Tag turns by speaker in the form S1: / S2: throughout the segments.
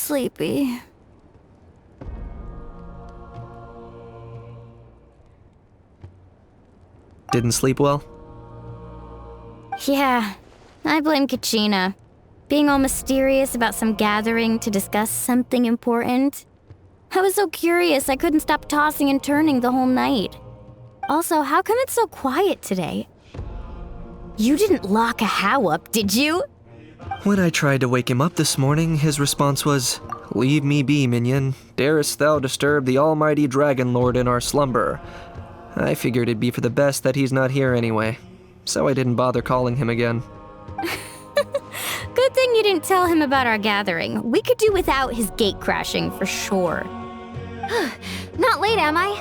S1: sleepy.
S2: Didn't sleep well?
S1: Yeah, I blame Kachina. Being all mysterious about some gathering to discuss something important. I was so curious I couldn't stop tossing and turning the whole night. Also, how come it's so quiet today? You didn't lock Ajaw up, did you?
S2: When I tried to wake him up this morning, his response was, "Leave me be, minion. Darest thou disturb the almighty Dragon Lord in our slumber?" I figured it'd be for the best that he's not here anyway, so I didn't bother calling him again.
S1: Good thing you didn't tell him about our gathering. We could do without his gate crashing for sure. Not late, am I?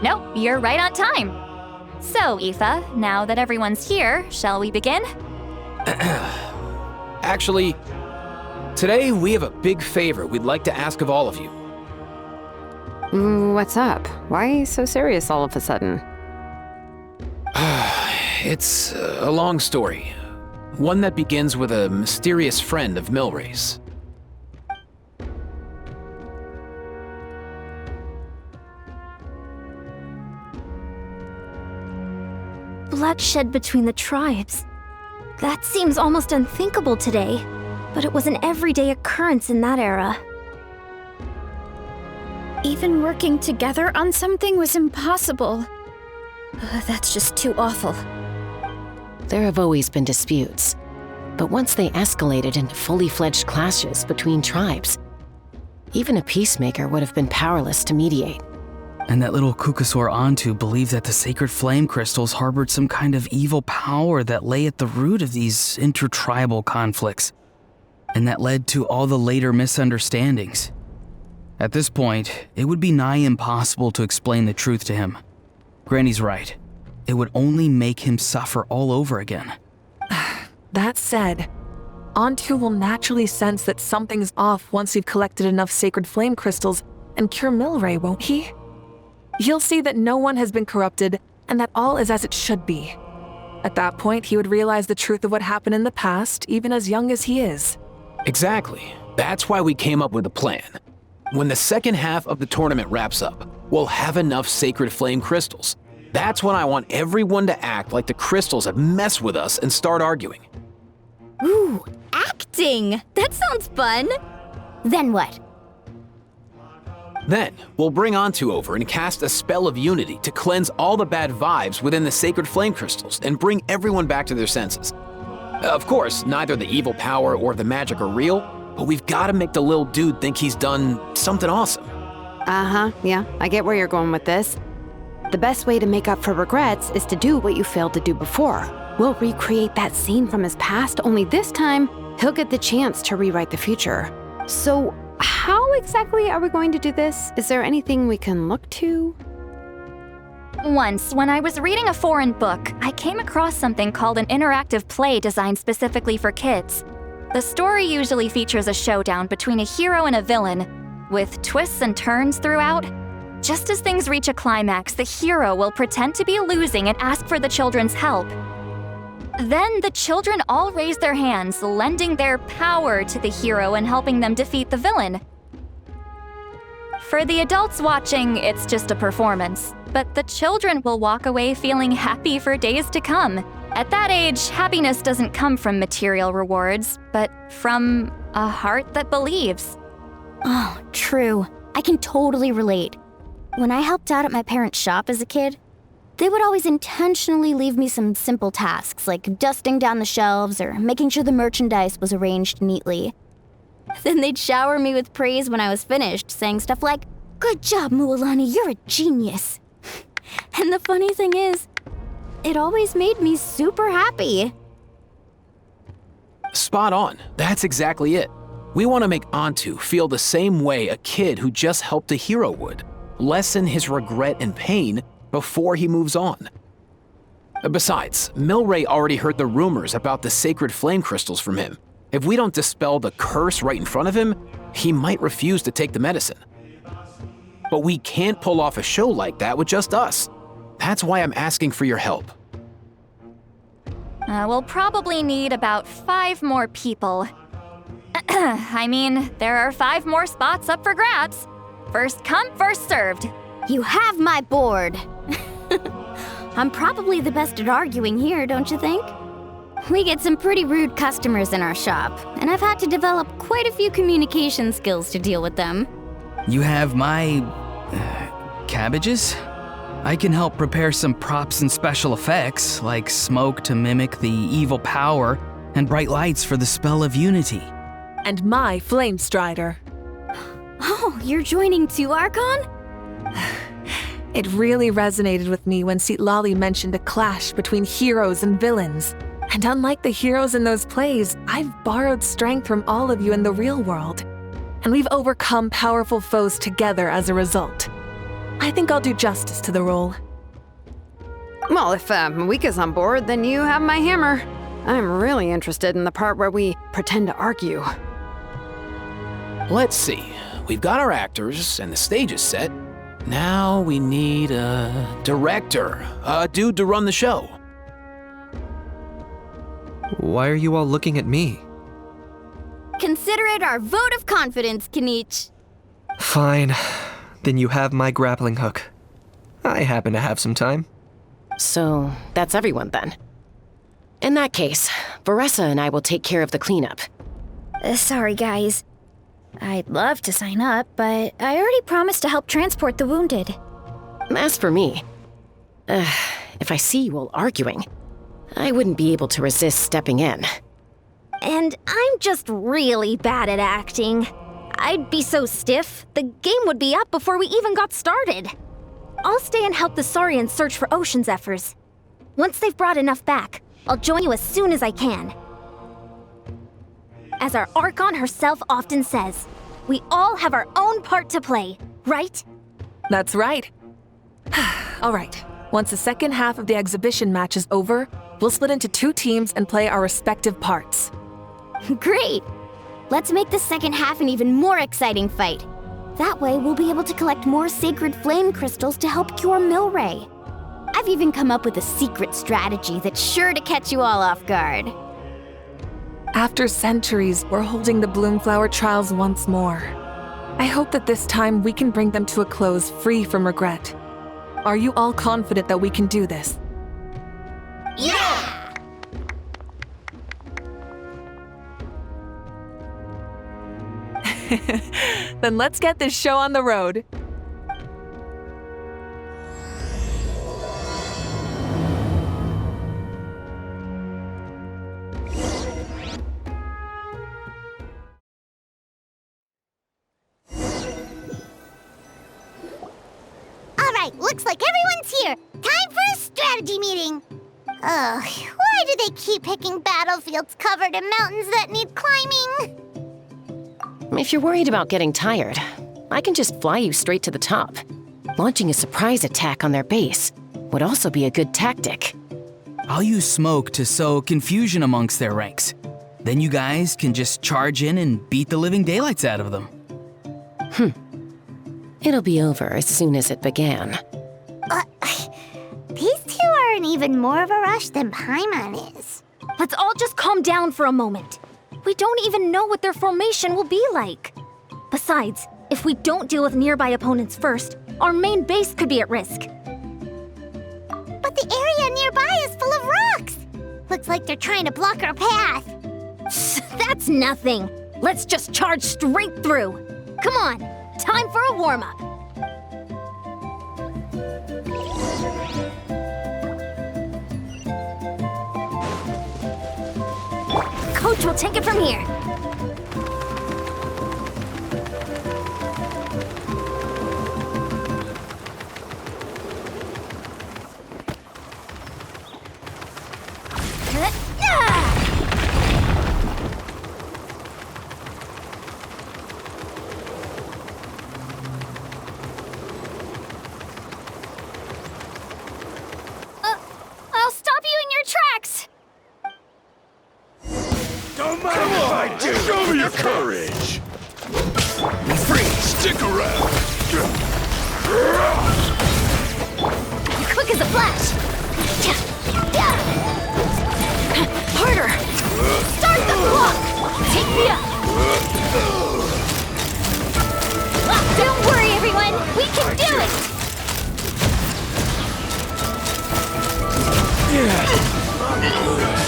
S3: Nope, you're right on time. So, Aoife, now that everyone's here, shall we begin?
S4: Actually, today we have a big favor we'd like to ask of all of you.
S5: What's up? Why so serious all of a sudden?
S4: It's a long story. One that begins with a mysterious friend of Milray's.
S1: Bloodshed between the tribes. That seems almost unthinkable today, but it was an everyday occurrence in that era. Even working together on something was impossible. That's just too awful.
S6: There have always been disputes, but once they escalated into fully fledged clashes between tribes, even a peacemaker would have been powerless to mediate.
S7: And that little Kukasaur Antu believed that the sacred flame crystals harbored some kind of evil power that lay at the root of these intertribal conflicts, and that led to all the later misunderstandings. At this point, it would be nigh impossible to explain the truth to him. Granny's right. It would only make him suffer all over again.
S8: That said, Antu will naturally sense that something's off once we've collected enough sacred flame crystals and cure Milray, won't he? He'll see that no one has been corrupted and that all is as it should be. At that point, he would realize the truth of what happened in the past, even as young as he is.
S4: Exactly. That's why we came up with a plan. When the second half of the tournament wraps up, we'll have enough sacred flame crystals. That's when I want everyone to act like the crystals have messed with us and start arguing.
S1: Ooh, acting! That sounds fun! Then what?
S4: Then, we'll bring Antu over and cast a spell of unity to cleanse all the bad vibes within the sacred flame crystals and bring everyone back to their senses. Of course, neither the evil power or the magic are real, but we've got to make the little dude think he's done something awesome.
S5: Yeah, I get where you're going with this. The best way to make up for regrets is to do what you failed to do before. We'll recreate that scene from his past, only this time, he'll get the chance to rewrite the future. So, how exactly are we going to do this? Is there anything we can look to?
S3: Once, when I was reading a foreign book, I came across something called an interactive play designed specifically for kids. The story usually features a showdown between a hero and a villain, with twists and turns throughout. Just as things reach a climax, the hero will pretend to be losing and ask for the children's help. Then the children all raise their hands, lending their power to the hero and helping them defeat the villain. For the adults watching, it's just a performance, but the children will walk away feeling happy for days to come. At that age, happiness doesn't come from material rewards, but from a heart that believes.
S1: Oh, true. I can totally relate. When I helped out at my parents' shop as a kid, they would always intentionally leave me some simple tasks like dusting down the shelves or making sure the merchandise was arranged neatly. Then they'd shower me with praise when I was finished, saying stuff like, "Good job, Mualani, you're a genius." And the funny thing is, it always made me super happy.
S4: Spot on. That's exactly it. We want to make Antu feel the same way a kid who just helped a hero would. Lessen his regret and pain before he moves on. Besides, Milray already heard the rumors about the sacred flame crystals from him. If we don't dispel the curse right in front of him, he might refuse to take the medicine. But we can't pull off a show like that with just us. That's why I'm asking for your help.
S3: We'll probably need about 5 more people. I mean, there are 5 more spots up for grabs. First come, first served.
S1: You have my board. I'm probably the best at arguing here, don't you think? We get some pretty rude customers in our shop, and I've had to develop quite a few communication skills to deal with them.
S7: You have my... cabbages? I can help prepare some props and special effects, like smoke to mimic the evil power, and bright lights for the spell of unity.
S8: And my flame strider.
S1: Oh, you're joining too, Archon?
S8: It really resonated with me when Citlali mentioned a clash between heroes and villains. And unlike the heroes in those plays, I've borrowed strength from all of you in the real world. And we've overcome powerful foes together as a result. I think I'll do justice to the role.
S5: Well, if Mavuika's on board, then you have my hammer. I'm really interested in the part where we pretend to argue.
S4: Let's see. We've got our actors, and the stage is set. Now we need a director, a dude to run the show.
S2: Why are you all looking at me?
S1: Consider it our vote of confidence, Kinich.
S2: Fine. Then you have my grappling hook. I happen to have some time.
S6: So, that's everyone then. In that case, Varessa and I will take care of the cleanup.
S1: Sorry, guys. I'd love to sign up, but I already promised to help transport the wounded.
S6: As for me, if I see you all arguing, I wouldn't be able to resist stepping in.
S1: And I'm just really bad at acting. I'd be so stiff, the game would be up before we even got started. I'll stay and help the Saurians search for ocean zephyrs. Once they've brought enough back, I'll join you as soon as I can. As our Archon herself often says, we all have our own part to play, right?
S8: That's right. All right, once the second half of the exhibition match is over, we'll split into 2 teams and play our respective parts.
S1: Great! Let's make the second half an even more exciting fight. That way, we'll be able to collect more sacred flame crystals to help cure Milray. I've even come up with a secret strategy that's sure to catch you all off guard.
S8: After centuries, we're holding the Bloomflower trials once more. I hope that this time we can bring them to a close free from regret. Are you all confident that we can do this?
S1: Yeah!
S8: Then let's get this show on the road.
S9: Alright, looks like everyone's here. Time for a strategy meeting. Ugh, why do they keep picking battlefields covered in mountains that need climbing?
S6: If you're worried about getting tired, I can just fly you straight to the top. Launching a surprise attack on their base would also be a good tactic.
S7: I'll use smoke to sow confusion amongst their ranks. Then you guys can just charge in and beat the living daylights out of them.
S6: It'll be over as soon as it began.
S9: These 2 are in even more of a rush than Paimon is.
S1: Let's all just calm down for a moment. We don't even know what their formation will be like. Besides, if we don't deal with nearby opponents first, our main base could be at risk.
S9: But the area nearby is full of rocks. Looks like they're trying to block our path.
S1: That's nothing. Let's just charge straight through. Come on, time for a warm-up. Coach will take it from here.
S9: I'll stop you in your tracks.
S10: Don't mind if I do!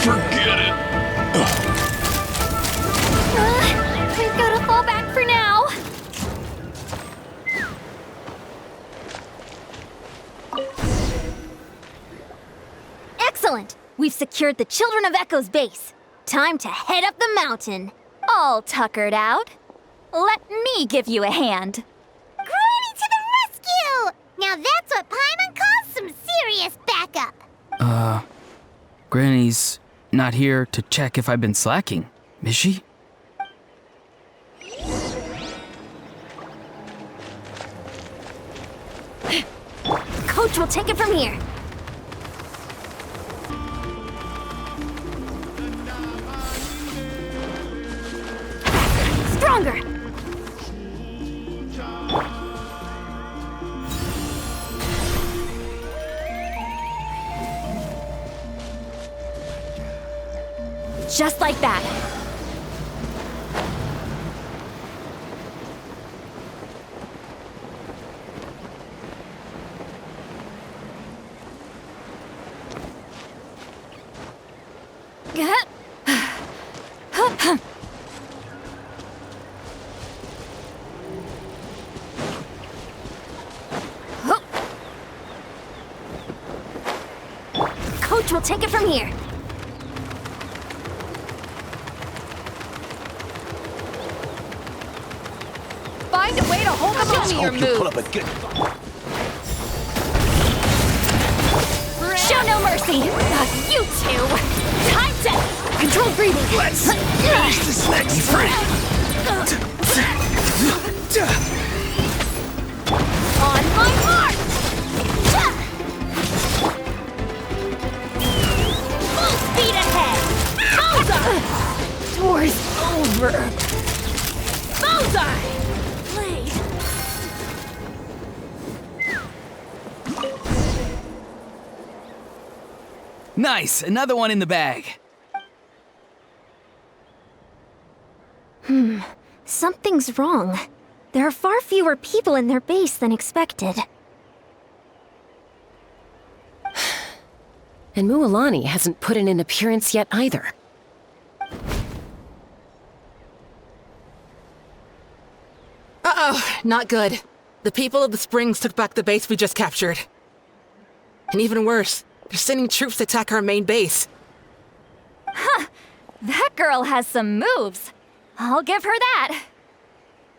S10: Forget it.
S3: We've got to fall back for now.
S1: Excellent! We've secured the Children of Echo's base. Time to head up the mountain.
S3: All tuckered out. Let me give you a hand.
S9: Granny to the rescue! Now that's what Paimon calls some serious backup.
S7: Granny's not here to check if I've been slacking, is she?
S1: Coach will take it from here. Stronger!
S3: Just like that.
S1: Coach will take it from here.
S8: Find a way to hold them off your move.
S10: Pull up a good.
S3: Show no mercy. You two. Time to control breathing.
S10: Let's finish this next frame.
S3: On my mark. Full speed ahead. Bullseye. Door's over. Bullseye. Blade.
S7: Nice, another one in the bag.
S1: Something's wrong. There are far fewer people in their base than expected.
S6: And Mualani hasn't put in an appearance yet either.
S11: Uh-oh, not good. The people of the Springs took back the base we just captured. And even worse, they're sending troops to attack our main base.
S3: That girl has some moves. I'll give her that.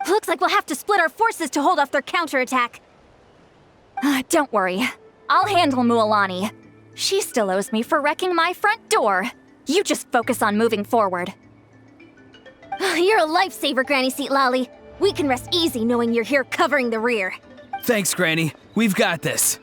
S1: Looks like we'll have to split our forces to hold off their counterattack.
S3: Don't worry. I'll handle Mualani. She still owes me for wrecking my front door. You just focus on moving forward.
S1: You're a lifesaver, Granny Citlali. We can rest easy knowing you're here covering the rear.
S7: Thanks, Granny. We've got this.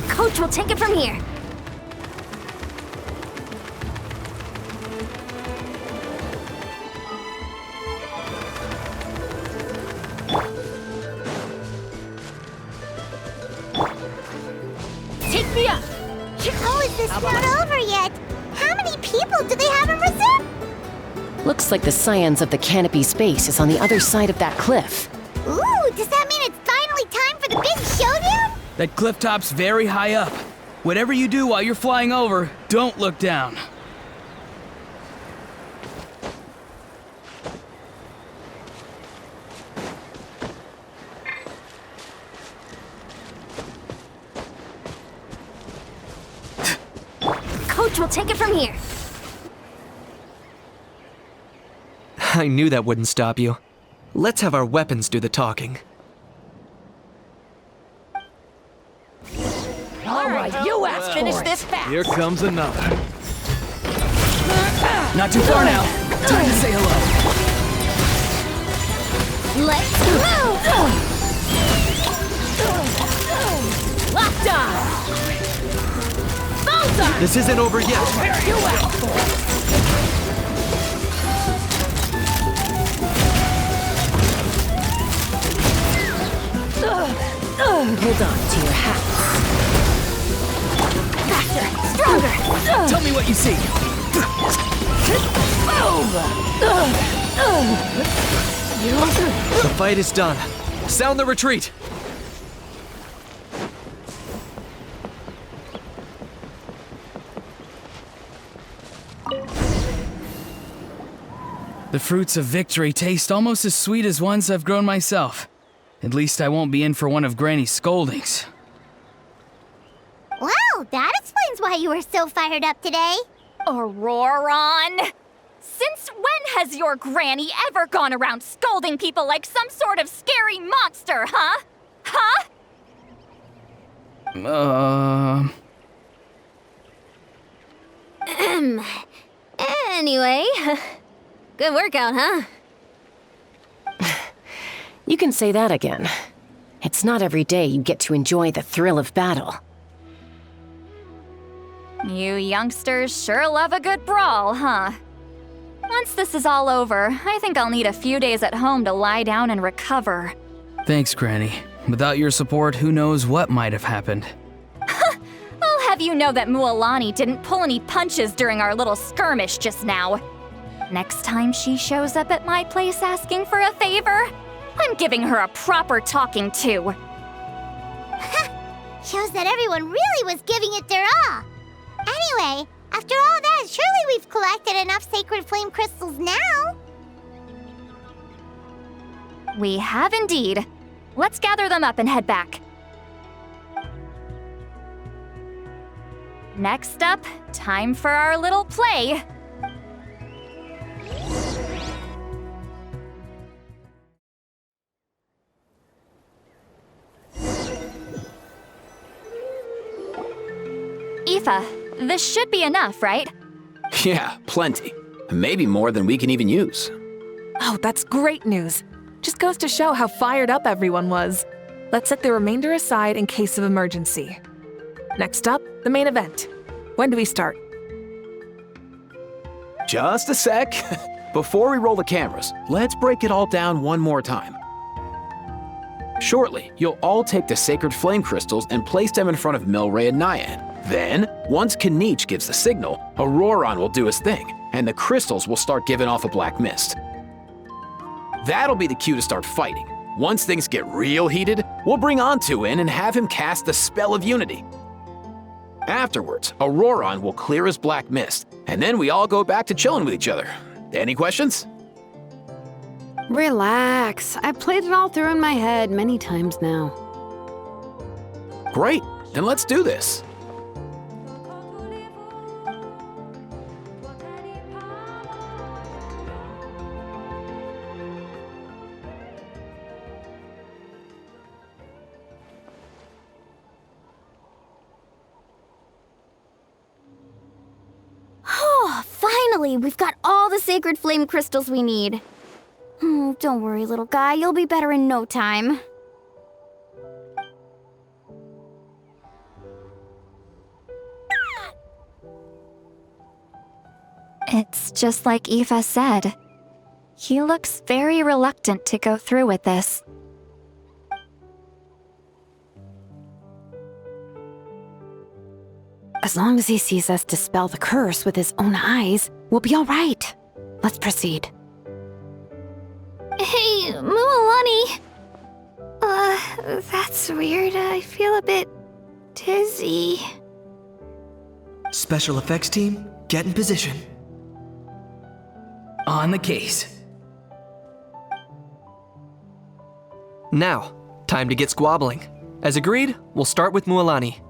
S1: Coach will take it from here.
S3: Take me up!
S9: Oh, is this not over yet? How many people do they have in reserve?
S6: Looks like the scions of the Canopy's base is on the other side of that cliff.
S9: Ooh, does that mean it's finally time for the big showdown?
S7: That cliff top's very high up. Whatever you do while you're flying over, don't look down.
S1: Coach will take it from here.
S2: I knew that wouldn't stop you. Let's have our weapons do the talking.
S3: All right, you asked
S10: Finish
S3: for it.
S10: this fast. Here comes another.
S7: Not too far now. Time to say hello.
S1: Let's move!
S3: Locked on! Bullseye!
S2: This isn't over yet.
S3: You asked for it.
S6: Hold on to your hats.
S1: Faster! Stronger!
S10: Tell me what you see.
S2: The fight is done. Sound the retreat!
S7: The fruits of victory taste almost as sweet as ones I've grown myself. At least I won't be in for one of Granny's scoldings.
S9: Wow, that explains why you were so fired up today.
S3: Auroron! Since when has your granny ever gone around scolding people like some sort of scary monster, huh? Huh?
S1: Anyway, good workout, huh?
S6: You can say that again. It's not every day you get to enjoy the thrill of battle.
S3: You youngsters sure love a good brawl, huh? Once this is all over, I think I'll need a few days at home to lie down and recover.
S7: Thanks, Granny. Without your support, who knows what might have happened.
S3: I'll have you know that Mualani didn't pull any punches during our little skirmish just now. Next time she shows up at my place asking for a favor, I'm giving her a proper talking to.
S9: Shows that everyone really was giving it their all. Anyway, after all that, surely we've collected enough sacred flame crystals now.
S3: We have indeed. Let's gather them up and head back. Next up, time for our little play. Aoife, this should be enough, right?
S4: Yeah, plenty. Maybe more than we can even use.
S8: Oh, that's great news. Just goes to show how fired up everyone was. Let's set the remainder aside in case of emergency. Next up, the main event. When do we start?
S4: Just a sec. Before we roll the cameras, let's break it all down one more time. Shortly, you'll all take the sacred flame crystals and place them in front of Milray and Nyan. Then, once Kinich gives the signal, Auroron will do his thing, and the crystals will start giving off a black mist. That'll be the cue to start fighting. Once things get real heated, we'll bring Antu in and have him cast the spell of unity. Afterwards, Auroron will clear his black mist, and then we all go back to chilling with each other. Any questions?
S5: Relax. I've played it all through in my head many times now.
S4: Great, then let's do this.
S1: Finally, we've got all the sacred flame crystals we need. Oh, don't worry, little guy. You'll be better in no time.
S3: It's just like Aoife said. He looks very reluctant to go through with this.
S5: As long as he sees us dispel the curse with his own eyes, we'll be all right. Let's proceed.
S1: Hey, Mualani. That's weird. I feel a bit dizzy.
S2: Special effects team, get in position.
S7: On the case.
S2: Now, time to get squabbling. As agreed, we'll start with Mualani.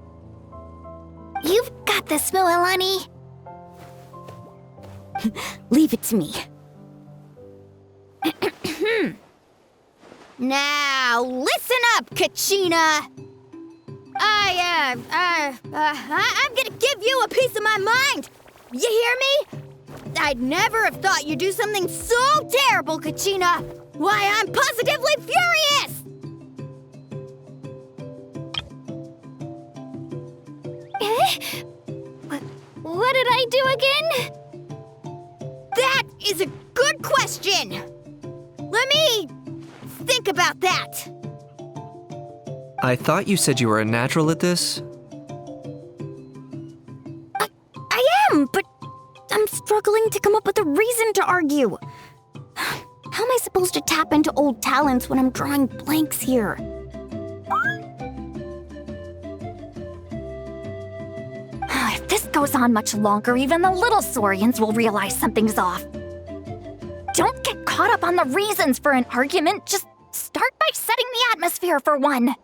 S1: You've got this, Mualani. Leave it to me. Now, listen up, Kachina. I'm gonna give you a piece of my mind. You hear me? I'd never have thought you'd do something so terrible, Kachina. Why, I'm positively furious! What did I do again? That is a good question. Let me think about that.
S2: I thought you said you were a natural at this.
S1: to argue. How am I supposed to tap into old talents when I'm drawing blanks here?
S3: If this goes on much longer, even the little Saurians will realize something's off. Don't get caught up on the reasons for an argument. Just start by setting the atmosphere for one.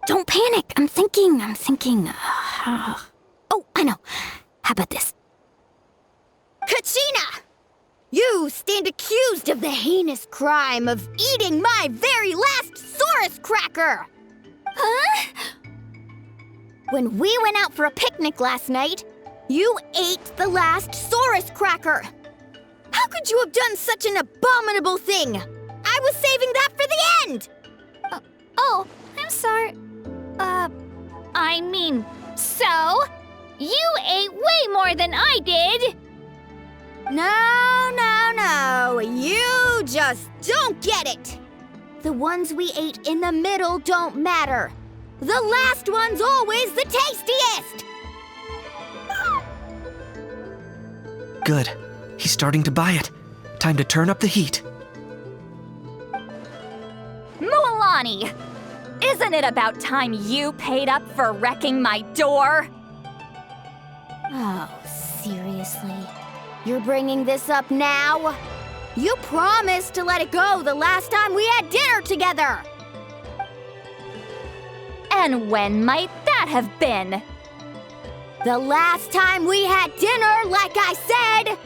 S1: Don't panic. I'm thinking. Oh, I know. How about this?
S12: Kachina! You stand accused of the heinous crime of eating my very last Saurus cracker!
S1: Huh?
S12: When we went out for a picnic last night, you ate the last Saurus cracker! How could you have done such an abominable thing? I was saving that for the end!
S3: Oh, I'm sorry. I mean, so? You ate way more than I did!
S12: No. You just don't get it! The ones we ate in the middle don't matter. The last one's always the tastiest!
S2: Good. He's starting to buy it. Time to turn up the heat.
S3: Mualani! Isn't it about time you paid up for wrecking my door?
S12: Oh, seriously? You're bringing this up now? You promised to let it go the last time we had dinner together!
S3: And when might that have been?
S12: The last time we had dinner, like I said!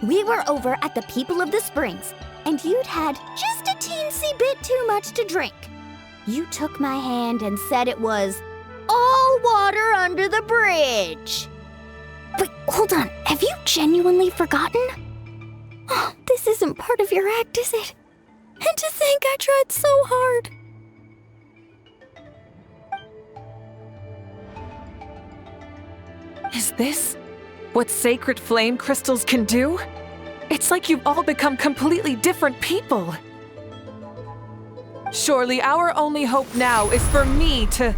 S12: We were over at the People of the Springs, and you'd had just a teensy bit too much to drink. You took my hand and said it was all water under the bridge.
S1: Wait, hold on. Have you genuinely forgotten? Oh, this isn't part of your act, is it? And to think I tried so hard.
S8: Is this what sacred flame crystals can do? It's like you've all become completely different people. Surely our only hope now is for me to...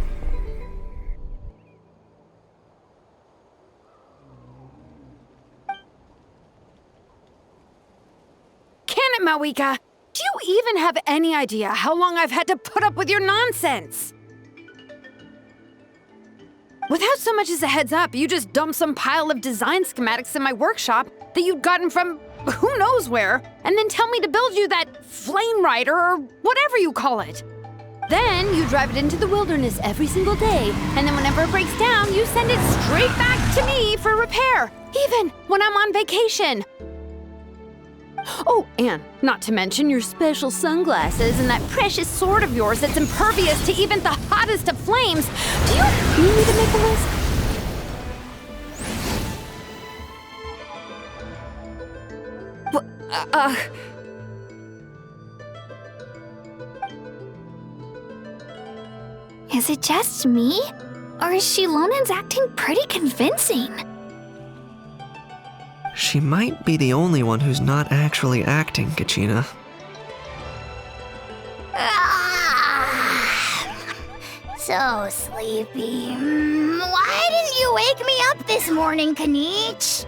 S5: Can it, Mavuika? Do you even have any idea how long I've had to put up with your nonsense? Without so much as a heads up, you just dumped some pile of design schematics in my workshop that you'd gotten from who knows where, and then tell me to build you that flame rider or whatever you call it. Then you drive it into the wilderness every single day, and then whenever it breaks down, you send it straight back to me for repair, even when I'm on vacation. Oh, and not to mention your special sunglasses and that precious sword of yours that's impervious to even the hottest of flames. Do you need me to make a list?
S3: Is it just me? Or is Xilonen's acting pretty convincing?
S2: She might be the only one who's not actually acting, Kachina.
S9: So sleepy. Why didn't you wake me up this morning, Kinich?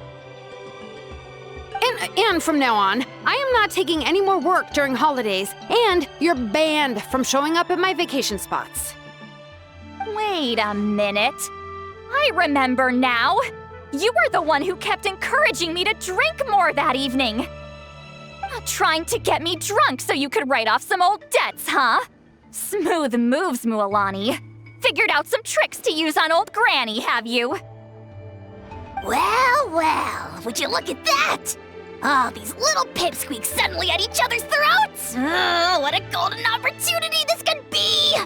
S5: And from now on, I am not taking any more work during holidays, and you're banned from showing up at my vacation spots.
S3: Wait a minute. I remember now. You were the one who kept encouraging me to drink more that evening. Not trying to get me drunk so you could write off some old debts, huh? Smooth moves, Mualani. Figured out some tricks to use on old Granny, have you?
S9: Well, would you look at that? Oh, these little pipsqueaks suddenly at each other's throats! Oh, what a golden opportunity this could be!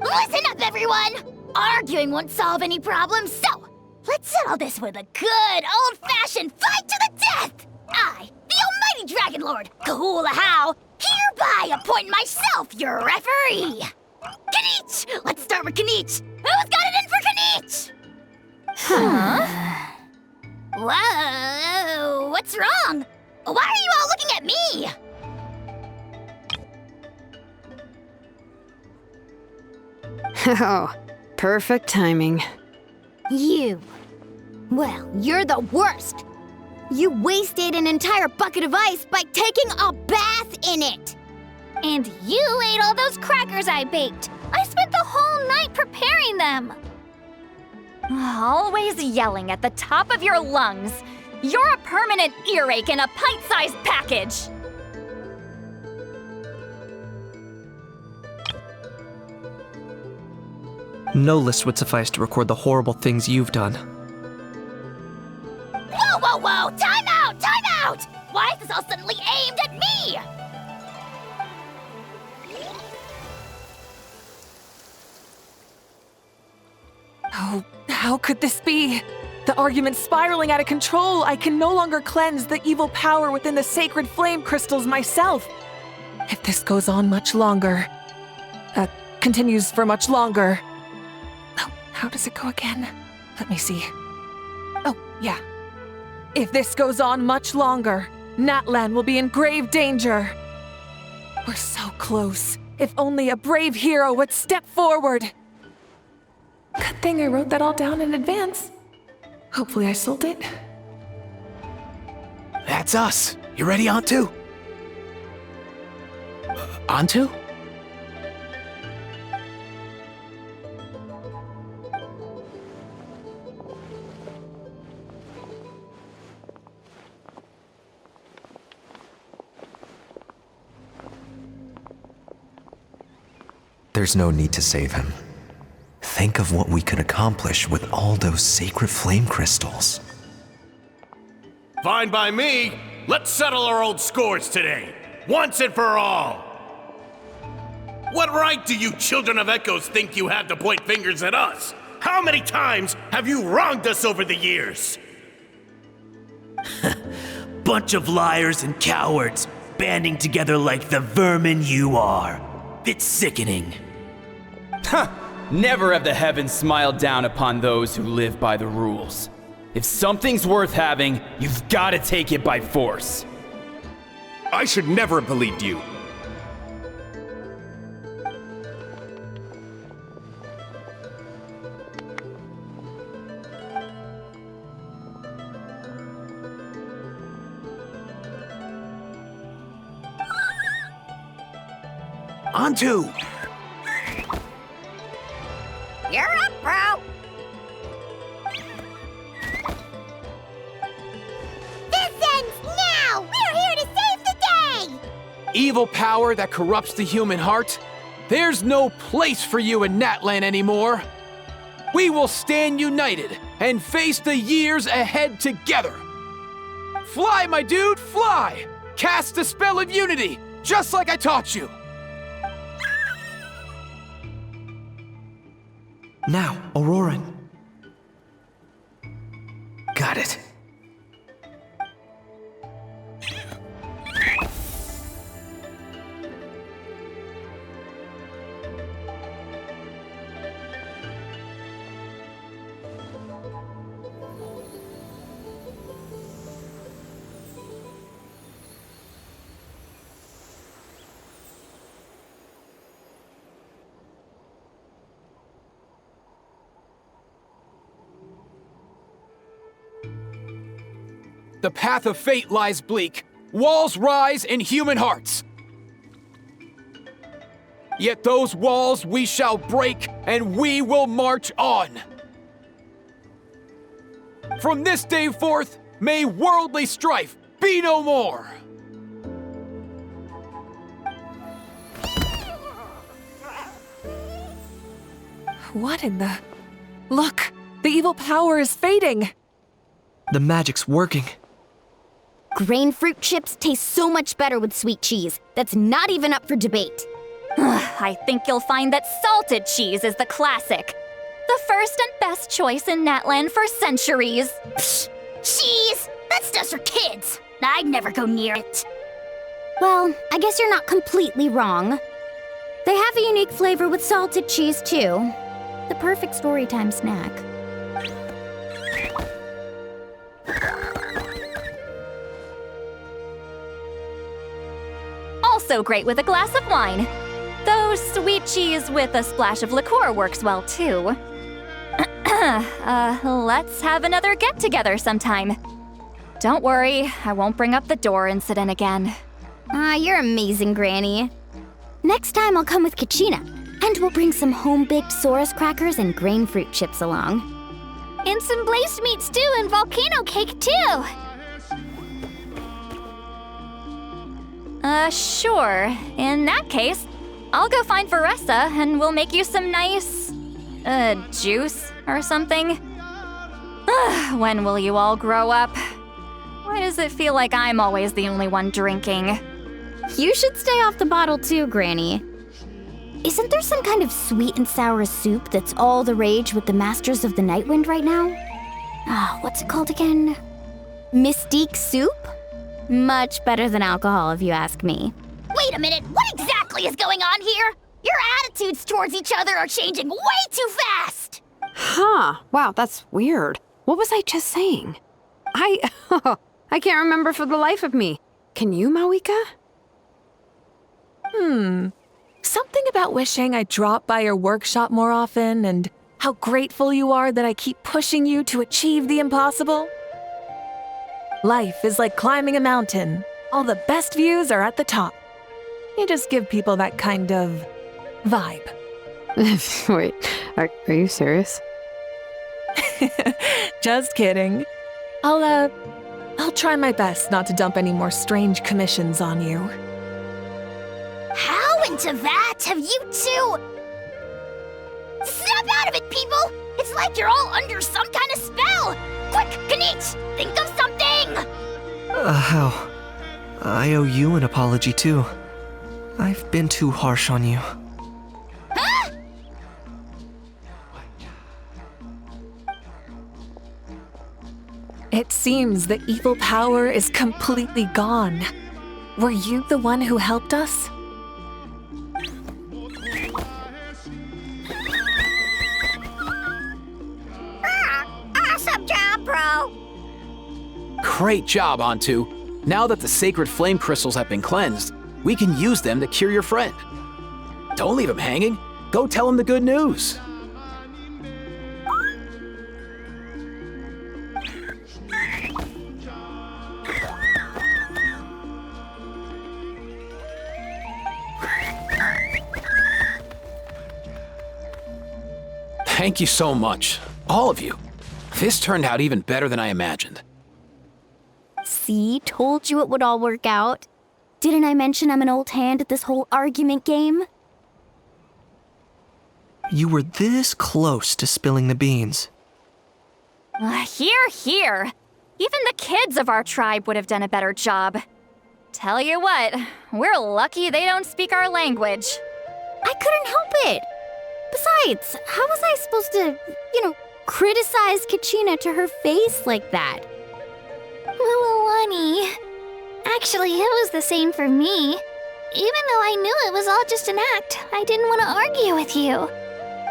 S9: Listen up, everyone! Arguing won't solve any problems, so let's settle this with a good old-fashioned fight to the death! I, the almighty Dragon Lord, Kahula-How, hereby appoint myself your referee! Kinich! Let's start with Kinich! Who's got it in for Kinich?
S3: Huh?
S9: Whoa, what's wrong? Why are you all looking at me?
S5: Oh, perfect timing.
S12: You. Well, you're the worst. You wasted an entire bucket of ice by taking a bath in it!
S9: And you ate all those crackers I baked. I spent the whole night preparing them.
S3: Always yelling at the top of your lungs. You're a permanent earache in a pint-sized package.
S2: No list would suffice to record the horrible things you've done.
S9: Whoa, whoa, whoa! Time out! Time out! Why is this all suddenly aimed at me?
S8: Oh, how could this be? The argument's spiraling out of control. I can no longer cleanse the evil power within the sacred flame crystals myself. If this goes on much longer, continues for much longer. Oh, how does it go again? Let me see. Oh, yeah. If this goes on much longer, Natlan will be in grave danger. We're so close. If only a brave hero would step forward. Good thing I wrote that all down in advance. Hopefully I sold it.
S4: That's us. You ready, Antu? Antu?
S13: There's no need to save him. Think of what we could accomplish with all those sacred flame crystals.
S10: Fine by me. Let's settle our old scores today, once and for all. What right do you children of echoes think you have to point fingers at us? How many times have you wronged us over the years?
S14: Bunch of liars and cowards, banding together like the vermin you are. It's sickening.
S15: Huh! Never have the heavens smiled down upon those who live by the rules. If something's worth having, you've got to take it by force.
S10: I should never have believed you.
S4: Antu!
S9: You're up, bro! This ends now! We're here to save the day!
S4: Evil power that corrupts the human heart? There's no place for you in Natlan anymore. We will stand united and face the years ahead together. Fly, my dude, fly! Cast the spell of unity, just like I taught you.
S2: Now, Auroran.
S13: Got it.
S4: The path of fate lies bleak. Walls rise in human hearts. Yet those walls we shall break, and we will march on. From this day forth, may worldly strife be no more.
S8: What in the... Look! The evil power is fading!
S2: The magic's working.
S12: Grain fruit chips taste so much better with sweet cheese. That's not even up for debate.
S3: I think you'll find that salted cheese is the classic. The first and best choice in Natlan for centuries.
S9: Psh, cheese! That stuff's for kids! I'd never go near it.
S12: Well, I guess you're not completely wrong. They have a unique flavor with salted cheese, too. The perfect storytime snack.
S3: Also great with a glass of wine. Though sweet cheese with a splash of liqueur works well, too. Let's have another get-together sometime. Don't worry, I won't bring up the door incident again.
S1: Ah, you're amazing, Granny. Next time I'll come with kachina, and we'll bring some home-baked Saurus crackers and grain fruit chips along.
S9: And some blazed meat stew and volcano cake, too!
S3: Sure. In that case, I'll go find Veressa and we'll make you some nice, juice or something. When will you all grow up? Why does it feel like I'm always the only one drinking?
S1: You should stay off the bottle too, Granny. Isn't there some kind of sweet and sour soup that's all the rage with the Masters of the Nightwind right now? What's it called again? Mystique soup? Much better than alcohol, if you ask me.
S9: Wait a minute, what exactly is going on here? Your attitudes towards each other are changing way too fast!
S5: Huh. Wow, that's weird. What was I just saying? I can't remember for the life of me. Can you, mavuika?
S8: Something about wishing I'd drop by your workshop more often and how grateful you are that I keep pushing you to achieve the impossible. Life is like climbing a mountain. All the best views are at the top. You just give people that kind of vibe.
S5: Wait, are you serious?
S8: Just kidding. I'll try my best not to dump any more strange commissions on you.
S9: How into that have you two... Snap out of it, people! It's like you're all under some kind of spell! Quick, kinich, think of something!
S2: How? I owe you an apology too. I've been too harsh on you.
S9: Huh?
S8: It seems the evil power is completely gone. Were you the one who helped us?
S9: Awesome job, bro!
S4: Great job, Antu. Now that the sacred flame crystals have been cleansed, we can use them to cure your friend. Don't leave him hanging. Go tell him the good news. Thank you so much, all of you. This turned out even better than I imagined.
S1: See, told you it would all work out. Didn't I mention I'm an old hand at this whole argument game?
S2: You were this close to spilling the beans.
S3: Here. Even the kids of our tribe would have done a better job. Tell you what, we're lucky they don't speak our language.
S1: I couldn't help it. Besides, how was I supposed to, criticize Kachina to her face like that?
S9: Mualani. Actually, it was the same for me. Even though I knew it was all just an act, I didn't want to argue with you.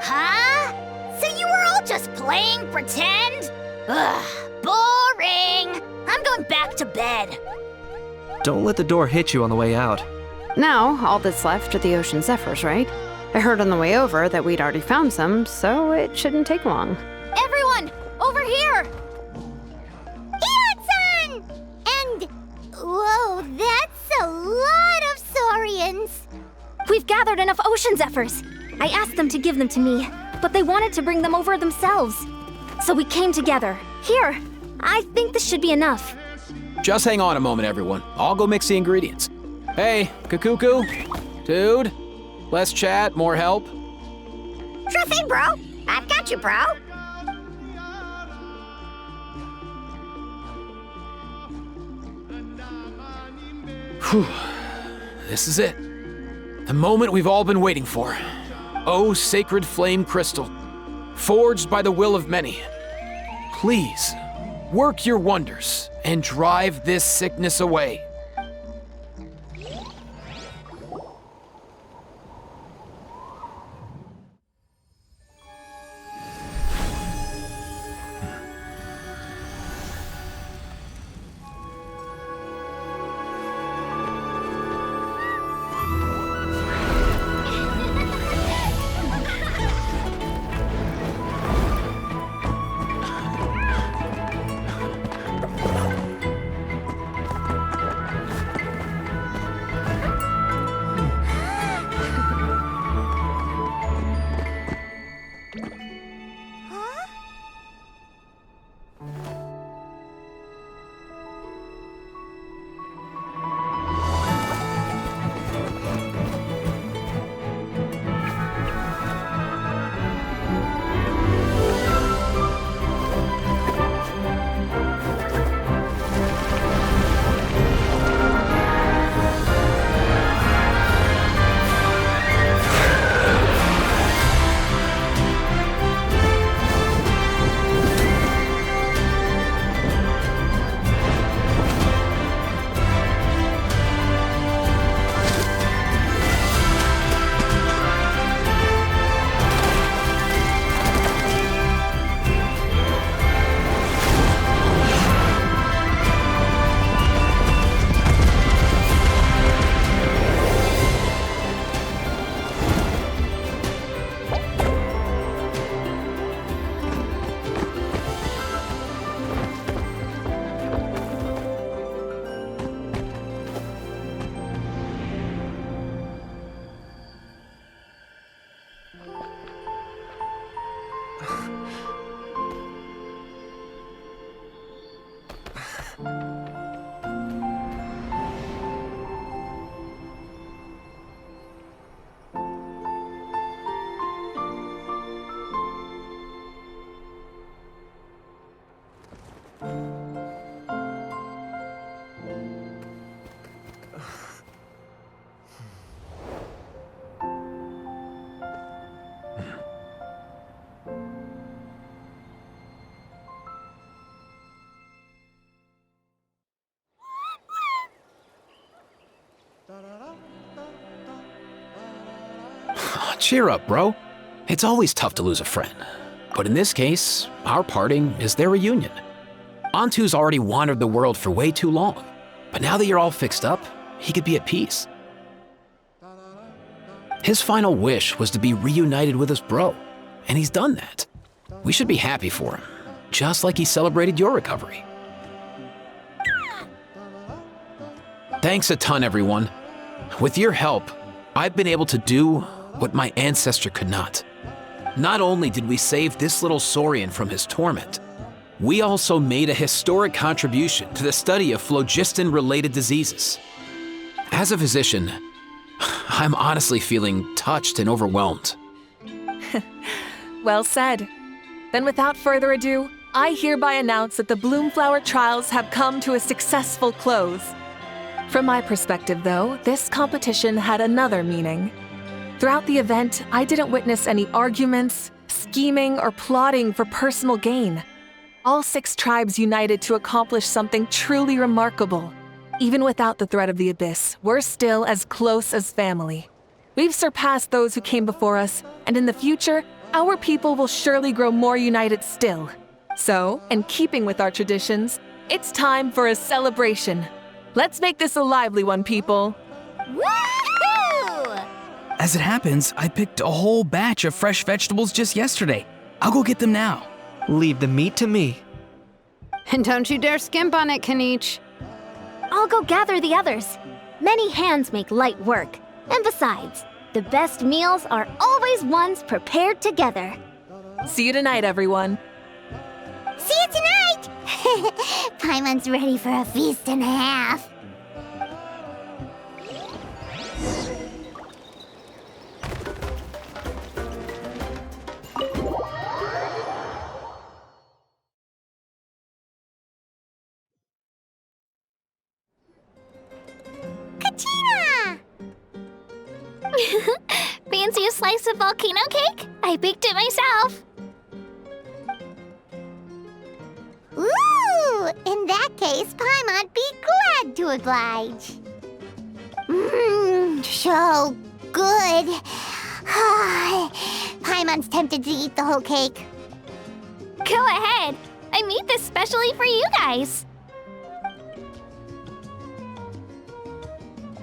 S9: Huh? So you were all just playing pretend? Ugh, boring. I'm going back to bed.
S2: Don't let the door hit you on the way out.
S5: Now, all that's left are the ocean zephyrs, right? I heard on the way over that we'd already found some, so it shouldn't take long.
S9: Everyone, over here! Ian-san! And... whoa, that's a lot of saurians!
S3: We've gathered enough ocean zephyrs. I asked them to give them to me, but they wanted to bring them over themselves. So we came together. Here, I think this should be enough.
S4: Just hang on a moment, everyone. I'll go mix the ingredients. Hey, Kakuku? Dude? Less chat, more help?
S9: Sure thing, bro. I've got you, bro.
S4: Whew. This is it. The moment we've all been waiting for. Oh, sacred flame crystal, forged by the will of many. Please, work your wonders and drive this sickness away. Cheer up, bro. It's always tough to lose a friend. But in this case, our parting is their reunion. Antu's already wandered the world for way too long. But now that you're all fixed up, he could be at peace. His final wish was to be reunited with his bro, and he's done that. We should be happy for him, just like he celebrated your recovery. Thanks a ton, everyone. With your help, I've been able to do what my ancestor could not. Not only did we save this little saurian from his torment, we also made a historic contribution to the study of phlogiston-related diseases. As a physician, I'm honestly feeling touched and overwhelmed.
S8: Well said. Then without further ado, I hereby announce that the Bloomflower trials have come to a successful close. From my perspective, though, this competition had another meaning. Throughout the event, I didn't witness any arguments, scheming, or plotting for personal gain. All 6 tribes united to accomplish something truly remarkable. Even without the threat of the abyss, we're still as close as family. We've surpassed those who came before us, and in the future, our people will surely grow more united still. So, in keeping with our traditions, it's time for a celebration. Let's make this a lively one, people.
S12: Woohoo!
S7: As it happens, I picked a whole batch of fresh vegetables just yesterday. I'll go get them now.
S2: Leave the meat to me.
S5: And don't you dare skimp on it, Kinich.
S12: I'll go gather the others. Many hands make light work. And besides, the best meals are always ones prepared together.
S8: See you tonight, everyone.
S9: See you tonight! Paimon's ready for a feast and a half. Kachina! Fancy a slice of volcano cake? I baked it myself. Ooh! In that case, Paimon'd be glad to oblige. So good. Paimon's tempted to eat the whole cake. Go ahead. I made this specially for you guys.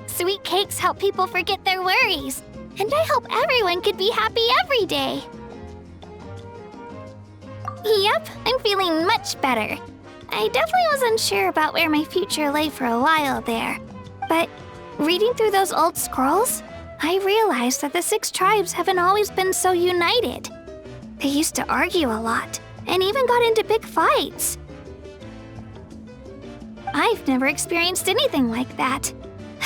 S9: Sweet cakes help people forget their worries. And I hope everyone could be happy every day. Yep, I'm feeling much better. I definitely was unsure about where my future lay for a while there. But reading through those old scrolls, I realized that the 6 tribes haven't always been so united. They used to argue a lot, and even got into big fights. I've never experienced anything like that.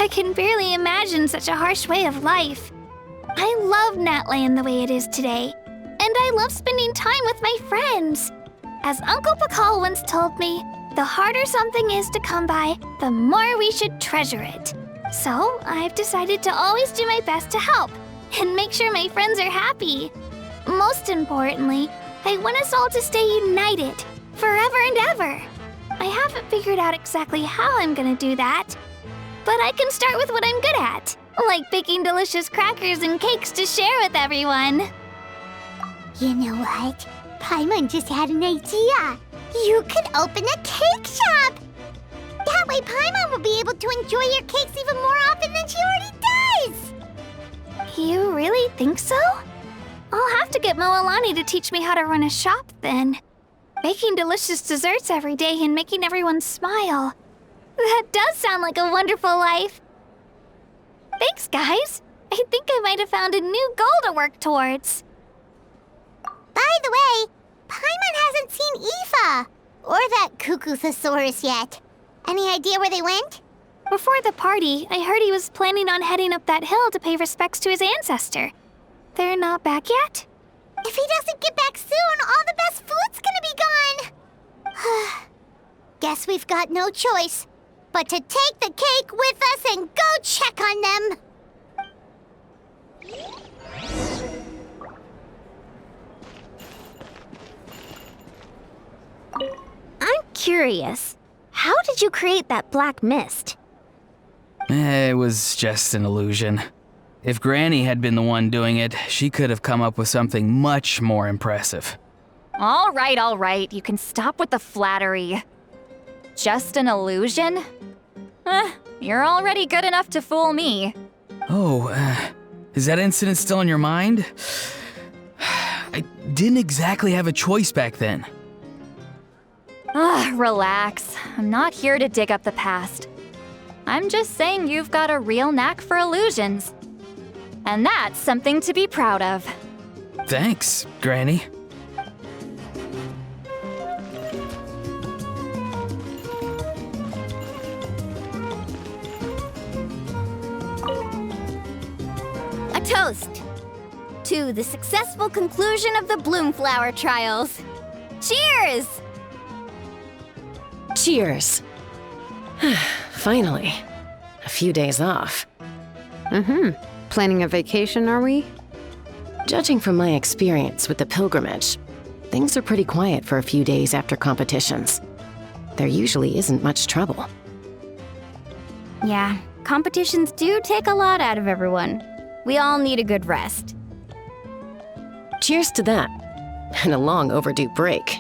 S9: I can barely imagine such a harsh way of life. I love Natlan the way it is today. And I love spending time with my friends. As Uncle Pakal once told me, the harder something is to come by, the more we should treasure it. So I've decided to always do my best to help and make sure my friends are happy. Most importantly, I want us all to stay united, forever and ever. I haven't figured out exactly how I'm gonna do that, but I can start with what I'm good at, like baking delicious crackers and cakes to share with everyone. You know what? Paimon just had an idea. You could open a cake shop. That way Paimon will be able to enjoy your cakes even more often than she already does. You really think so? I'll have to get Mualani to teach me how to run a shop then. Baking delicious desserts every day and making everyone smile. That does sound like a wonderful life. Thanks, guys. I think I might have found a new goal to work towards. By the way, Paimon hasn't seen Aoife or that Cuckoosaurus yet. Any idea where they went? Before the party, I heard he was planning on heading up that hill to pay respects to his ancestor. They're not back yet? If he doesn't get back soon, all the best food's gonna be gone. Guess we've got no choice but to take the cake with us and go check on them.
S12: I'm curious. How did you create that black mist?
S7: It was just an illusion. If Granny had been the one doing it, she could have come up with something much more impressive.
S3: All right, you can stop with the flattery. Just an illusion? You're already good enough to fool me.
S7: Oh, is that incident still in your mind? I didn't exactly have a choice back then.
S3: Relax. I'm not here to dig up the past. I'm just saying you've got a real knack for illusions. And that's something to be proud of.
S7: Thanks, Granny.
S12: A toast to the successful conclusion of the Bloomflower trials. Cheers!
S6: Cheers. Finally. A few days off.
S5: Planning a vacation, are we?
S6: Judging from my experience with the pilgrimage, things are pretty quiet for a few days after competitions. There usually isn't much trouble.
S1: Yeah, competitions do take a lot out of everyone. We all need a good rest.
S6: Cheers to that, and a long overdue break.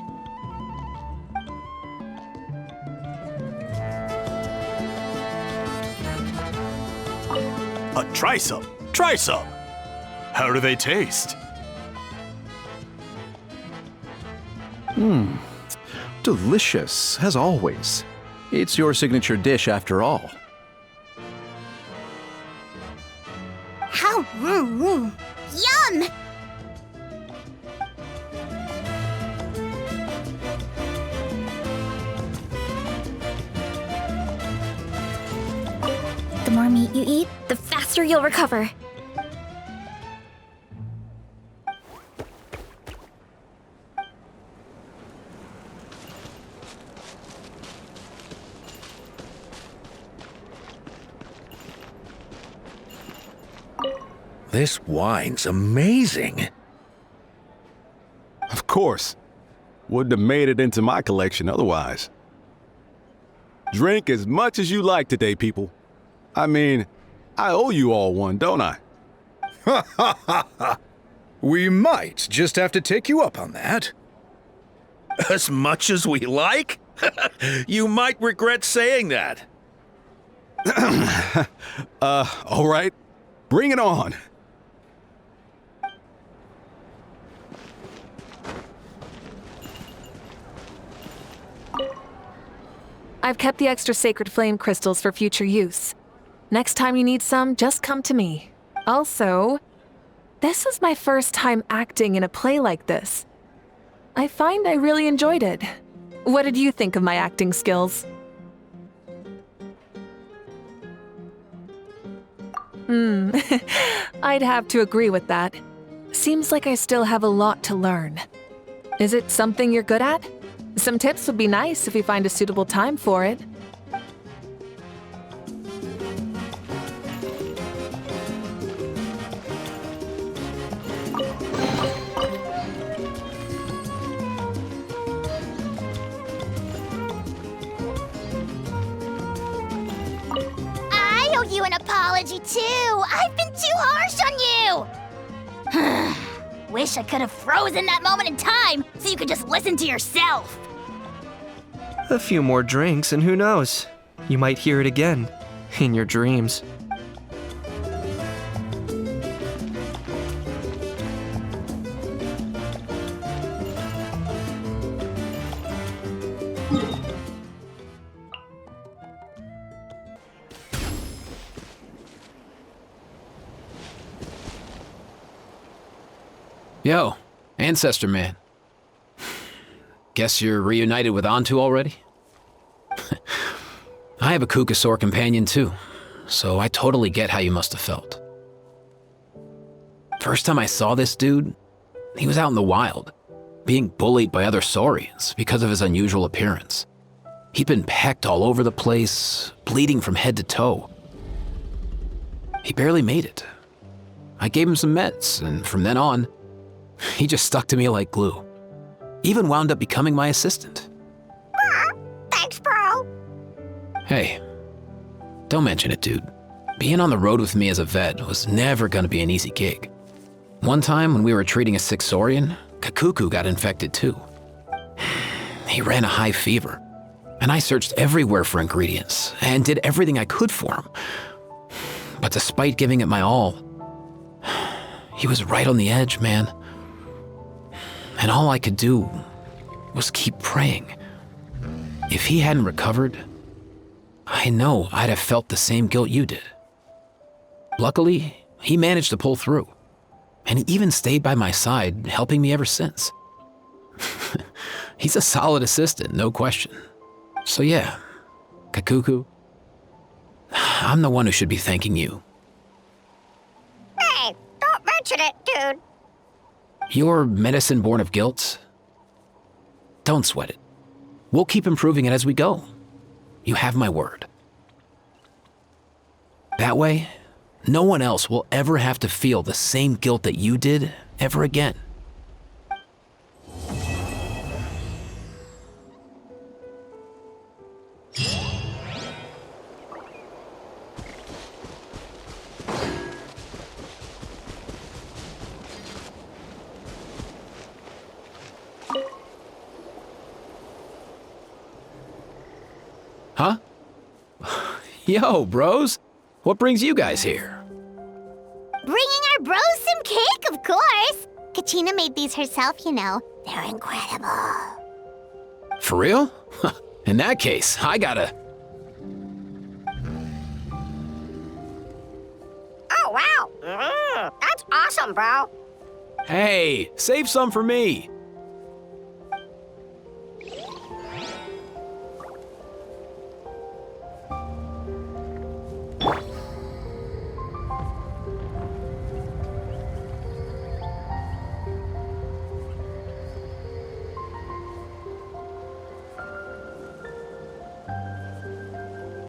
S16: Try some. Try some. How do they taste?
S17: Delicious, as always. It's your signature dish after all.
S9: How? Yum!
S1: The more meat you eat, the faster you'll recover.
S18: This wine's amazing.
S19: Of course. Wouldn't have made it into my collection otherwise. Drink as much as you like today, people. I mean, I owe you all one, don't I?
S20: Ha ha ha ha! We might just have to take you up on that.
S18: As much as we like? You might regret saying that.
S19: All right. Bring it on.
S8: I've kept the extra sacred flame crystals for future use. Next time you need some, just come to me. Also, this was my first time acting in a play like this. I find I really enjoyed it. What did you think of my acting skills? I'd have to agree with that. Seems like I still have a lot to learn. Is it something you're good at? Some tips would be nice if you find a suitable time for it.
S9: I owe you an apology too. I've been too harsh on you. Wish I could have frozen that moment in time so you could just listen to yourself.
S2: A few more drinks, and who knows? You might hear it again, in your dreams.
S4: Yo, Ancestor Man. Guess you're reunited with Antu already? I have a Kukasaur companion too, so I totally get how you must have felt. First time I saw this dude, he was out in the wild, being bullied by other saurians because of his unusual appearance. He'd been pecked all over the place, bleeding from head to toe. He barely made it. I gave him some meds, and from then on, he just stuck to me like glue. Even wound up becoming my assistant.
S9: Thanks, bro.
S4: Hey, don't mention it, dude. Being on the road with me as a vet was never gonna be an easy gig. One time when we were treating a sick Saurian, Kakuku got infected too. He ran a high fever, and I searched everywhere for ingredients and did everything I could for him. But despite giving it my all, he was right on the edge, man. And all I could do was keep praying. If he hadn't recovered, I know I'd have felt the same guilt you did. Luckily, he managed to pull through, and he even stayed by my side, helping me ever since. He's a solid assistant, no question. So yeah, Kakuku, I'm the one who should be thanking you.
S9: Hey, don't mention it, dude.
S4: Your medicine born of guilt? Don't sweat it. We'll keep improving it as we go. You have my word. That way, no one else will ever have to feel the same guilt that you did ever again. Huh? Yo, bros. What brings you guys here?
S9: Bringing our bros some cake, of course. Kachina made these herself, you know. They're incredible.
S4: For real? In that case, I gotta...
S9: Oh, wow. That's awesome, bro.
S4: Hey, save some for me.